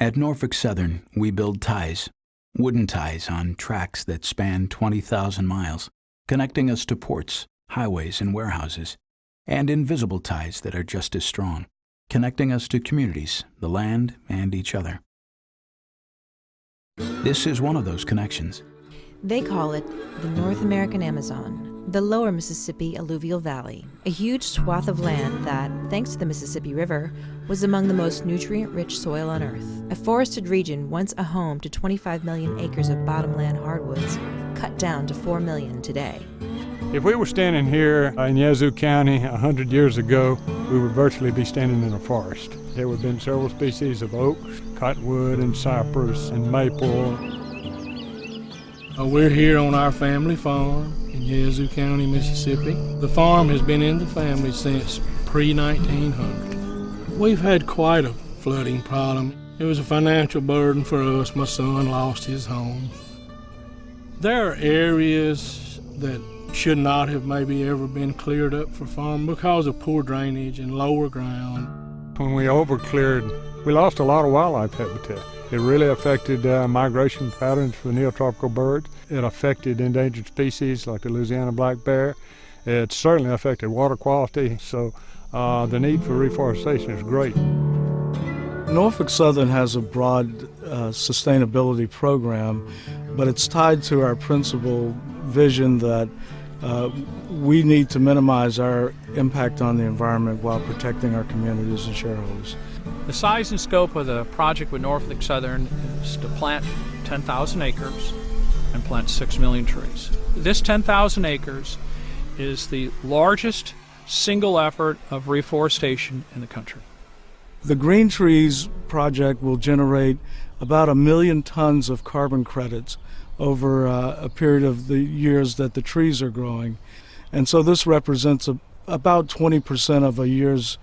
At Norfolk Southern, we build ties, wooden ties on tracks that span 20,000 miles, connecting us to ports, highways, and warehouses, and invisible ties that are just as strong, connecting us to communities, the land, and each other. This is one of those connections. They call it the North American Amazon, the lower Mississippi alluvial valley, a huge swath of land that, thanks to the Mississippi River, was among the most nutrient-rich soil on Earth. A forested region once a home to 25 million acres of bottomland hardwoods, cut down to 4 million today. If we were standing here in Yazoo County 100 years ago, we would virtually be standing in a forest. There would have been several species of oaks, cottonwood and cypress and maple. We're here on our family farm in Yazoo County, Mississippi. The farm has been in the family since pre-1900. We've had quite a flooding problem. It was a financial burden for us. My son lost his home. There are areas that should not have maybe ever been cleared up for farming because of poor drainage and lower ground. When we overcleared, we lost a lot of wildlife habitat. It really affected migration patterns for neotropical birds. It affected endangered species like the Louisiana black bear. It certainly affected water quality, so the need for reforestation is great. Norfolk Southern has a broad sustainability program, but it's tied to our principal vision that we need to minimize our impact on the environment while protecting our communities and shareholders. The size and scope of the project with Norfolk Southern is to plant 10,000 acres and plant 6 million trees. This 10,000 acres is the largest single effort of reforestation in the country. The GreenTrees project will generate about 1 million tons of carbon credits over a period of the years that the trees are growing. And so this represents about 20% of a year's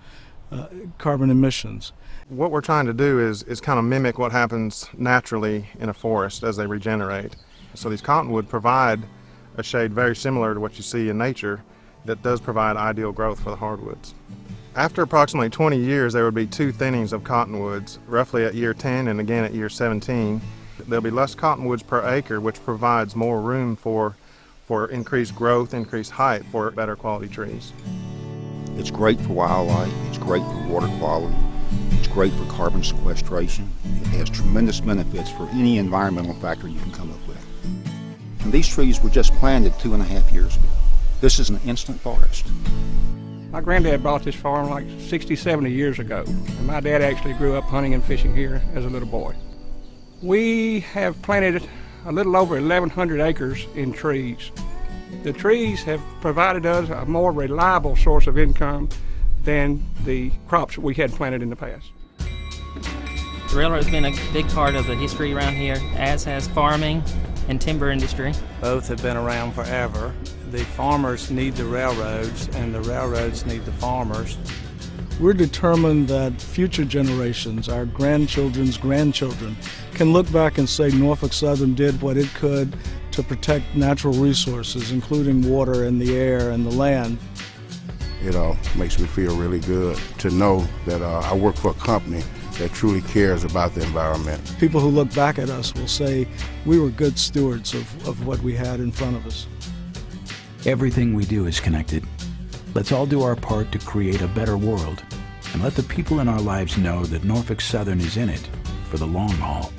carbon emissions. What we're trying to do is kind of mimic what happens naturally in a forest as they regenerate. So these cottonwood provide a shade very similar to what you see in nature that does provide ideal growth for the hardwoods. After approximately 20 years, there would be 2 thinnings of cottonwoods, roughly at year 10 and again at year 17. There'll be less cottonwoods per acre, which provides more room for increased growth, increased height for better quality trees. It's great for wildlife, it's great for water quality, it's great for carbon sequestration. It has tremendous benefits for any environmental factor you can come up with. And these trees were just planted 2.5 years ago. This is an instant forest. My granddad bought this farm like 60, 70 years ago, and my dad actually grew up hunting and fishing here as a little boy. We have planted a little over 1,100 acres in trees. The trees have provided us a more reliable source of income than the crops we had planted in the past. The railroad's been a big part of the history around here, as has farming and timber industry. Both have been around forever. The farmers need the railroads, and the railroads need the farmers. We're determined that future generations, our grandchildren's grandchildren, can look back and say Norfolk Southern did what it could to protect natural resources, including water and the air and the land. It makes me feel really good to know that I work for a company that truly cares about the environment. People who look back at us will say we were good stewards of what we had in front of us. Everything we do is connected. Let's all do our part to create a better world, and let the people in our lives know that Norfolk Southern is in it for the long haul.